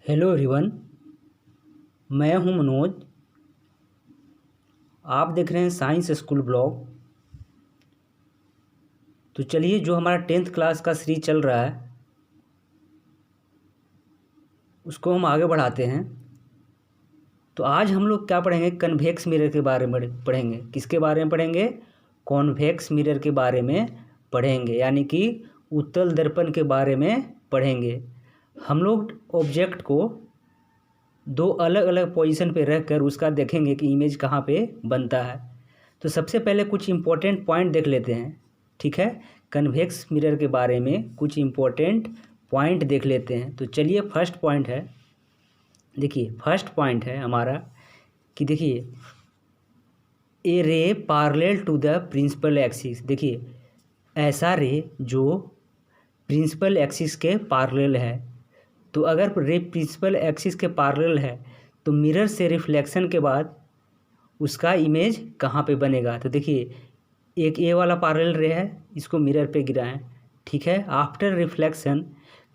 Hello everyone, मैं हूं मनोज। आप देख रहे हैं साइंस स्कूल ब्लॉग। तो चलिए, जो हमारा 10th क्लास का सीरीज चल रहा है उसको हम आगे बढ़ाते हैं। तो आज हम लोग क्या पढ़ेंगे? कन्वेक्स मिरर के बारे में पढ़ेंगे। किसके बारे में पढ़ेंगे? कॉन्वेक्स मिरर के बारे में पढ़ेंगे, यानी कि उत्तल दर्पण के बारे में पढ़ेंगे। हम लोग ऑब्जेक्ट को दो अलग अलग पोजीशन पे रख कर उसका देखेंगे कि इमेज कहाँ पे बनता है। तो सबसे पहले कुछ इम्पोर्टेंट पॉइंट देख लेते हैं, ठीक है? कन्वेक्स मिरर के बारे में कुछ इम्पोर्टेंट पॉइंट देख लेते हैं। तो चलिए, फर्स्ट पॉइंट है, देखिए फर्स्ट पॉइंट है हमारा कि देखिए a ray parallel to the principal axis. देखिए ऐसा रे जो प्रिंसिपल एक्सिस के पैरेलल है। तो अगर रे प्रिंसिपल एक्सिस के पैरेलल है तो मिरर से रिफ्लेक्शन के बाद उसका इमेज कहाँ पे बनेगा? तो देखिए एक ए वाला पैरेलल रे है, इसको मिरर पे गिराएं, ठीक है? आफ्टर रिफ्लेक्शन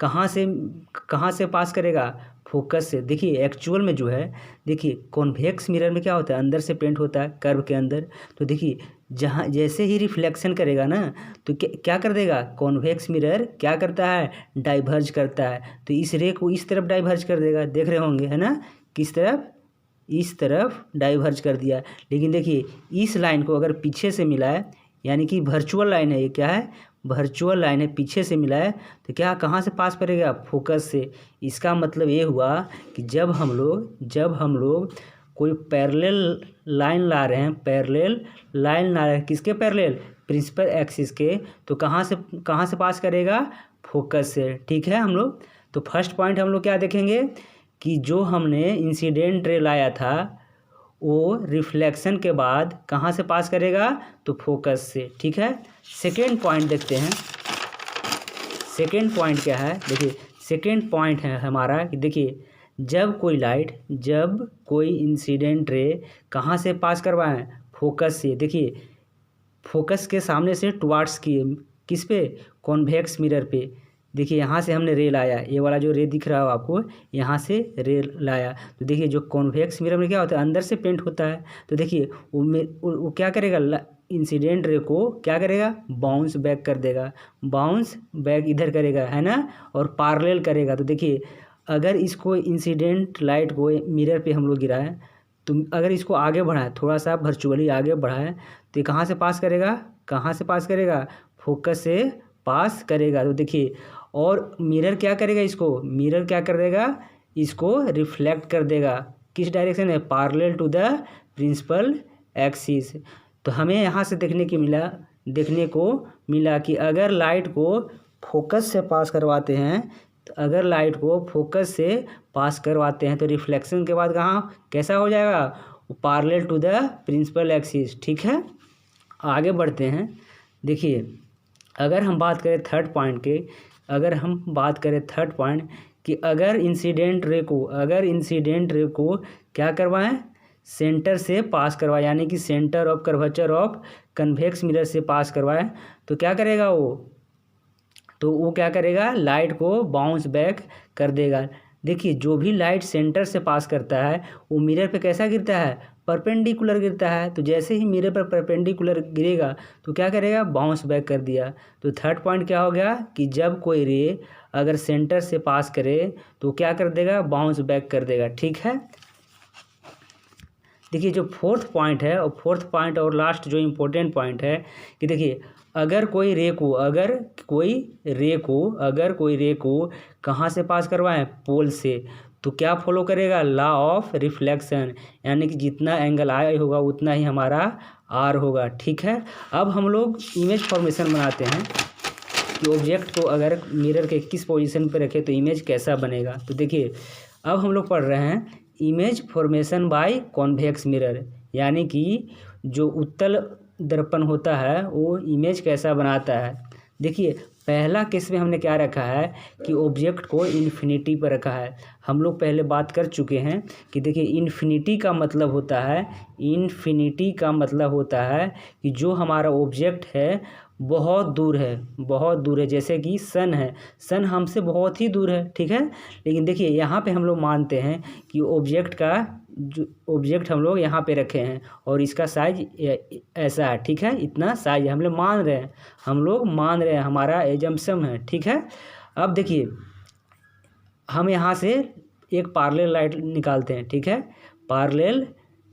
कहाँ से पास करेगा? फोकस से। देखिए एक्चुअल में जो है, देखिए कॉन्वेक्स मिरर में क्या होता है, अंदर से पेंट होता है कर्व के अंदर। तो देखिए जहाँ जैसे ही रिफ्लेक्शन करेगा ना, तो क्या कर देगा? कॉन्वेक्स मिरर क्या करता है? डाइवर्ज करता है। तो इस रे को इस तरफ डाइवर्ज कर देगा, देख रहे होंगे, है ना? किस तरफ? इस तरफ डाइवर्ज कर दिया। लेकिन देखिए इस लाइन को अगर पीछे से मिला है, यानी कि वर्चुअल लाइन है, ये क्या है? वर्चुअल लाइन है, पीछे से मिला है, तो क्या कहाँ से पास करेगा? फोकस से। इसका मतलब ये हुआ कि जब हम लोग कोई पैरेलल लाइन ला रहे हैं, पैरेलल लाइन ला रहे हैं, किसके पैरेलल? प्रिंसिपल एक्सिस के, तो कहाँ से पास करेगा? फोकस से, ठीक है हम लोग। तो फर्स्ट पॉइंट हम लोग क्या देखेंगे कि जो हमने इंसिडेंट रे लाया था वो रिफ्लेक्शन के बाद कहाँ से पास करेगा? तो फोकस से, ठीक है? सेकेंड पॉइंट देखते हैं। सेकेंड पॉइंट क्या है? देखिए सेकेंड पॉइंट है हमारा कि देखिए जब कोई इंसिडेंट रे कहाँ से पास करवाएं? फोकस से। देखिए फोकस के सामने से टुवार्ड्स किस पे? कॉन्वेक्स मिरर पे। देखिए यहाँ से हमने रे लाया, ये वाला जो रे दिख रहा हो आपको, यहाँ से रे लाया। तो देखिए जो कॉन्वेक्स मिरर में क्या होता है, अंदर से पेंट होता है। तो देखिए वो क्या करेगा? इंसिडेंट रे को क्या करेगा? बाउंस बैक कर देगा, बाउंस बैक इधर करेगा, है ना? और पैरेलल करेगा। तो देखिए अगर इसको इंसिडेंट लाइट को मिरर पे हम लोग गिराएं, तो अगर इसको आगे बढ़ाएं, थोड़ा सा वर्चुअली आगे बढ़ाएं, तो ये कहाँ से पास करेगा? कहाँ से पास करेगा? फोकस से पास करेगा। तो देखिए और मिरर क्या करेगा? मिरर क्या कर देगा? इसको रिफ्लेक्ट कर देगा। किस डायरेक्शन है? Parallel to the principal axis. तो हमें यहाँ से देखने को मिला कि अगर लाइट को फोकस से पास करवाते हैं, तो रिफ्लेक्शन के बाद कैसा हो जाएगा? Parallel to the principal axis, ठीक है? आगे बढ़ते हैं। देखिए अगर हम बात करें थर्ड पॉइंट कि अगर इंसिडेंट रे को क्या करवाएं? सेंटर से पास करवाएं, यानी कि centre of curvature of convex mirror से पास करवाएं, तो क्या करेगा वो क्या करेगा? लाइट को बाउंस बैक कर देगा। देखिए जो भी लाइट सेंटर से पास करता है वो मिरर पे कैसा गिरता है? परपेंडिकुलर गिरता है। तो जैसे ही मिरर पर परपेंडिकुलर गिरेगा तो क्या करेगा? बाउंस बैक कर दिया। तो थर्ड पॉइंट क्या हो गया कि जब कोई रे अगर सेंटर से पास करे तो क्या कर देगा? बाउंस बैक कर देगा, ठीक है? देखिए जो फोर्थ पॉइंट और लास्ट जो इम्पोर्टेंट पॉइंट है कि देखिए अगर कोई रे को कहाँ से पास करवाएं? पोल से, तो क्या फॉलो करेगा? लॉ ऑफ रिफ्लेक्शन, यानी कि जितना एंगल आई होगा उतना ही हमारा आर होगा, ठीक है? अब हम लोग इमेज फॉर्मेशन बनाते हैं कि ऑब्जेक्ट को अगर मिरर के किस पोजीशन पे रखें तो इमेज कैसा बनेगा। तो देखिए अब हम लोग पढ़ रहे हैं image formation by convex mirror, यानी कि जो उत्तल दर्पण होता है वो इमेज कैसा बनाता है। देखिए पहला केस में हमने क्या रखा है कि ऑब्जेक्ट को इन्फिनिटी पर रखा है। हम लोग पहले बात कर चुके हैं कि देखिए इन्फिनिटी का मतलब होता है कि जो हमारा ऑब्जेक्ट है बहुत दूर है, बहुत दूर है। जैसे कि सन है, सन हमसे बहुत ही दूर है, ठीक है। लेकिन देखिए यहाँ पे हम लोग मानते हैं कि ऑब्जेक्ट का जो ऑब्जेक्ट हम लोग यहाँ पे रखे हैं और इसका साइज ऐसा है, ठीक है, इतना साइज हम लोग मान रहे हैं, हमारा एजम्पशन है, ठीक है। अब देखिए हम यहाँ से एक पार्लल लाइट निकालते हैं, ठीक है, पार्लल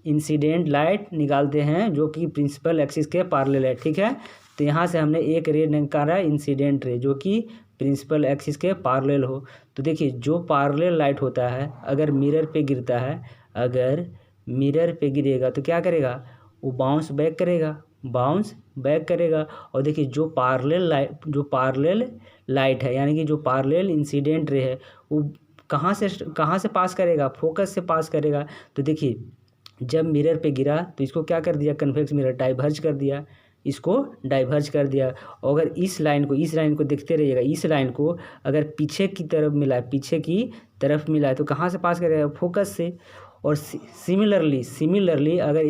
इंसिडेंट लाइट निकालते हैं जो कि प्रिंसिपल एक्सिस के पार्लल है, ठीक है। तो यहाँ से हमने एक रे निकाला इंसिडेंट रे जो कि प्रिंसिपल एक्सिस के पार्लल हो। तो देखिए जो पार्लल लाइट होता है अगर मिरर पे गिरता है, अगर मिरर पे गिरेगा तो क्या करेगा, वो बाउंस बैक करेगा। और देखिए जो पार्लल लाइट है यानी कि जो पार्लल इंसिडेंट रे है वो कहाँ से पास करेगा, फोकस से पास करेगा। तो देखिए जब मिरर पे गिरा तो इसको क्या कर दिया, कन्वेक्स मिरर डाइवर्ज कर दिया, इसको डाइवर्ज कर दिया। और अगर इस लाइन को देखते रहिएगा, इस लाइन को अगर पीछे की तरफ मिला है तो कहाँ से पास करेगा, फोकस से। और सिमिलरली अगर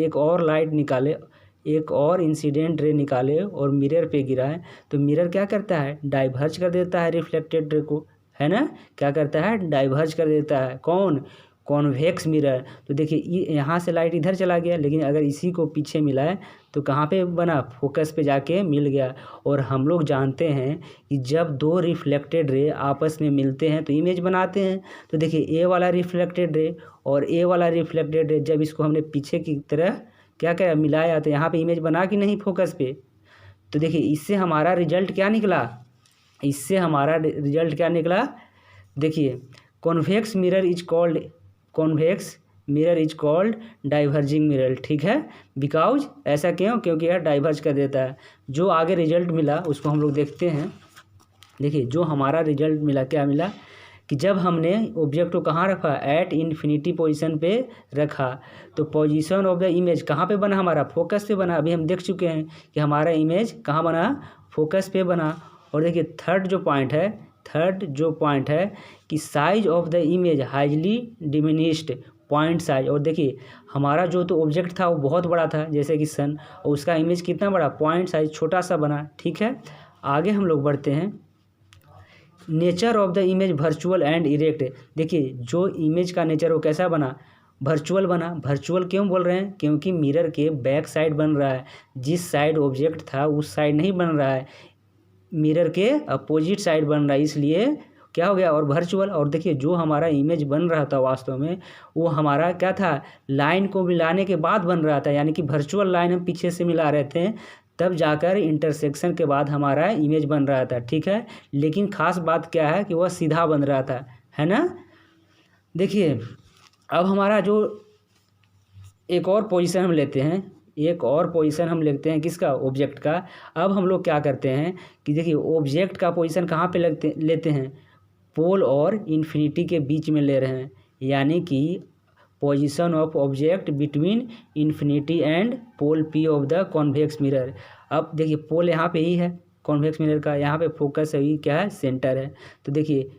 एक और इंसिडेंट रे निकाले और मिरर पे गिरा है तो मिरर क्या करता है, डाइवर्ज कर देता है रिफ्लेक्टेड रे को, है ना, क्या करता है, डाइवर्ज कर देता है। कौन, कॉन्वेक्स मिरर। तो देखिए यहाँ से लाइट इधर चला गया, लेकिन अगर इसी को पीछे मिला है तो कहाँ पे बना, फोकस पे जाके मिल गया। और हम लोग जानते हैं कि जब दो रिफ्लेक्टेड रे आपस में मिलते हैं तो इमेज बनाते हैं। तो देखिए ए वाला रिफ्लेक्टेड रे और ए वाला रिफ्लेक्टेड रे जब इसको हमने पीछे की तरह क्या किया, मिलाया, तो यहाँ पे इमेज बना कि नहीं फोकस पे। तो देखिए इससे हमारा रिजल्ट क्या निकला, देखिए convex mirror is called diverging mirror, ठीक है। बिकॉज ऐसा क्यों, क्योंकि यह डाइवर्ज कर देता है। जो आगे रिजल्ट मिला उसको हम लोग देखते हैं। देखिए जो हमारा रिजल्ट मिला, क्या मिला कि जब हमने ऑब्जेक्ट को कहाँ रखा, एट इन्फिनिटी पोजीशन पे रखा, तो पोजीशन ऑफ द इमेज कहाँ पे बना, हमारा फोकस पे बना। अभी हम देख चुके हैं कि हमारा इमेज कहाँ बना, फोकस पे बना। और देखिए थर्ड जो पॉइंट है कि size of the image highly diminished point size. और देखिए हमारा जो तो ऑब्जेक्ट था वो बहुत बड़ा था जैसे कि सन, और उसका इमेज कितना बड़ा, पॉइंट साइज छोटा सा बना, ठीक है। आगे हम लोग बढ़ते हैं। Nature of the image virtual and erect. देखिए जो इमेज का नेचर वो कैसा बना, वर्चुअल बना। वर्चुअल क्यों बोल रहे हैं, क्योंकि मिरर के बैक साइड बन रहा है, जिस साइड ऑब्जेक्ट था उस साइड नहीं बन रहा है, मिरर के अपोजिट साइड बन रहा है, इसलिए क्या हो गया, और वर्चुअल। और देखिए जो हमारा इमेज बन रहा था वास्तव में वो हमारा क्या था, लाइन को मिलाने के बाद बन रहा था, यानी कि वर्चुअल लाइन हम पीछे से मिला रहे थे, तब जाकर इंटरसेक्शन के बाद हमारा इमेज बन रहा था, ठीक है। लेकिन खास बात क्या है कि वह सीधा बन रहा था, है ना। देखिए अब हमारा जो एक और पोजीशन हम लेते हैं, किसका, ऑब्जेक्ट का। अब हम लोग क्या करते हैं कि देखिए ऑब्जेक्ट का पोजीशन कहाँ पे लेते हैं, पोल और इन्फिनिटी के बीच में ले रहे हैं, यानी कि position of object between infinity and pole P of the convex mirror. अब देखिए पोल यहाँ पे ही है कॉन्वेक्स मिरर का, यहाँ पे फोकस है, ये क्या है, सेंटर है। तो देखिए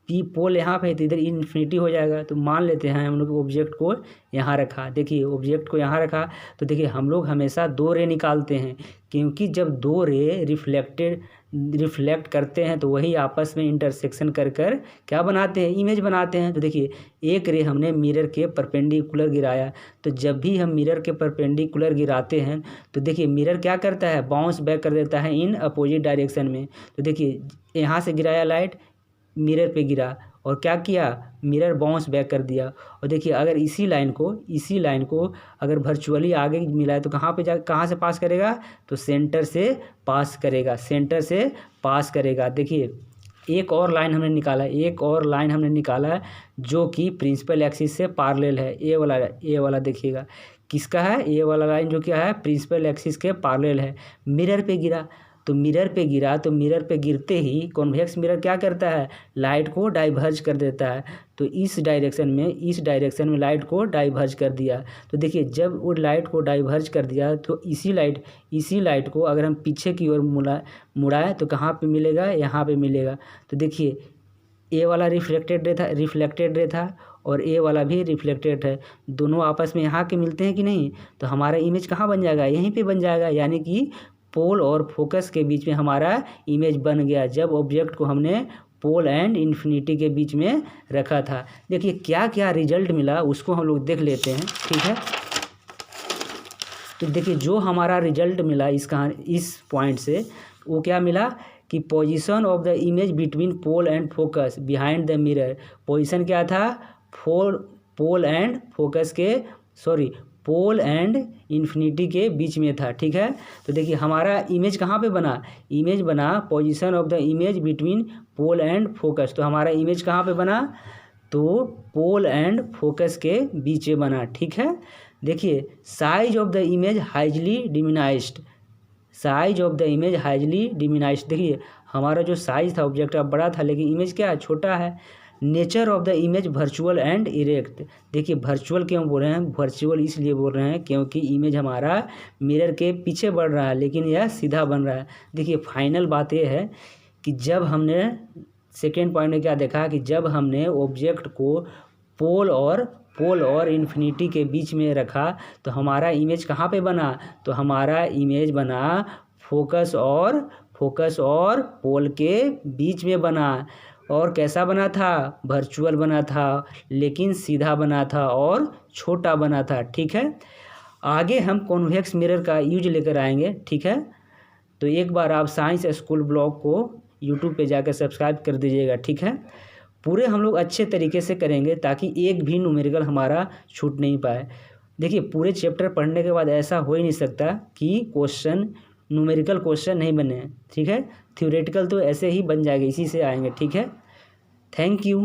पी पोल यहाँ पे है तो इधर इन्फिनिटी हो जाएगा। तो मान लेते हैं हम लोग ऑब्जेक्ट को यहाँ रखा, देखिए ऑब्जेक्ट को यहाँ रखा, तो देखिए हम लोग हमेशा दो रे निकालते हैं, क्योंकि जब दो रे रिफ्लेक्ट करते हैं तो वही आपस में इंटरसेक्शन कर क्या बनाते हैं, इमेज बनाते हैं। तो देखिए एक रे हमने मिरर के परपेंडिकुलर गिराया, तो जब भी हम मिरर के परपेंडिकुलर गिराते हैं तो देखिए मिरर क्या करता है, बाउंस बैक कर देता है इन अपोजिट डायरेक्शन में। तो देखिए यहाँ से गिराया लाइट, मिरर पे गिरा और क्या किया, मिरर बाउंस बैक कर दिया। और देखिए अगर इसी लाइन को अगर वर्चुअली आगे मिला है तो कहाँ से पास करेगा, तो सेंटर से पास करेगा। देखिए एक और लाइन हमने निकाला जो कि प्रिंसिपल एक्सिस से पैरेलल है, ए वाला देखिएगा किसका है, ए वाला लाइन जो क्या है, प्रिंसिपल एक्सिस के पैरेलल है। मिरर पे गिरते ही कॉन्वेक्स मिरर क्या करता है, लाइट को डाइवर्ज कर देता है। तो इस डायरेक्शन में लाइट को डाइवर्ज कर दिया। तो देखिए जब वो लाइट को डाइवर्ज कर दिया तो इसी लाइट को अगर हम पीछे की ओर मुड़ाएं तो कहाँ पे मिलेगा, यहाँ पे मिलेगा। तो देखिए ए वाला रिफ्लेक्टेड रे था और ए वाला भी रिफ्लेक्टेड है, दोनों आपस में यहाँ के मिलते हैं कि नहीं, तो हमारा इमेज कहाँ बन जाएगा, यहीं पे बन जाएगा, यानी कि पोल और फोकस के बीच में हमारा इमेज बन गया, जब ऑब्जेक्ट को हमने पोल एंड इन्फिनिटी के बीच में रखा था। देखिए क्या क्या रिजल्ट मिला उसको हम लोग देख लेते हैं, ठीक है। तो देखिए जो हमारा रिजल्ट मिला इस पॉइंट से वो क्या मिला कि position of the image between pole and focus behind the mirror. Position क्या था, पोल एंड फोकस के पोल एंड इन्फिनिटी के बीच में था, ठीक है। तो देखिए हमारा इमेज कहाँ पे बना, इमेज बना position of the image between pole and focus. तो हमारा इमेज कहाँ पे बना, तो पोल एंड फोकस के बीच में बना, ठीक है। देखिए size of the image highly diminished, size of the image highly diminished. देखिए हमारा जो साइज था ऑब्जेक्ट का बड़ा था, लेकिन इमेज क्या है, छोटा है। Nature of the image virtual and erect. देखिए वर्चुअल क्यों बोल रहे हैं, वर्चुअल इसलिए बोल रहे हैं क्योंकि इमेज हमारा मिरर के पीछे बढ़ रहा है, लेकिन यह सीधा बन रहा है। देखिए फाइनल बात यह है कि जब हमने सेकेंड पॉइंट में क्या देखा कि जब हमने ऑब्जेक्ट को पोल और इन्फिनिटी के बीच में रखा तो हमारा इमेज कहाँ पे बना, तो हमारा इमेज बना फोकस और पोल के बीच में बना। और कैसा बना था, वर्चुअल बना था, लेकिन सीधा बना था और छोटा बना था, ठीक है। आगे हम कॉन्वेक्स मिरर का यूज लेकर आएंगे, ठीक है। तो एक बार आप साइंस स्कूल ब्लॉग को यूट्यूब पे जाकर सब्सक्राइब कर दीजिएगा, ठीक है। पूरे हम लोग अच्छे तरीके से करेंगे ताकि एक भी न्यूमेरिकल हमारा छूट नहीं पाए। देखिए पूरे चैप्टर पढ़ने के बाद ऐसा हो ही नहीं सकता कि क्वेश्चन न्यूमेरिकल क्वेश्चन नहीं बने, ठीक है। थ्योरेटिकल तो ऐसे ही बन जाएगा, इसी से आएंगे, ठीक है। Thank you.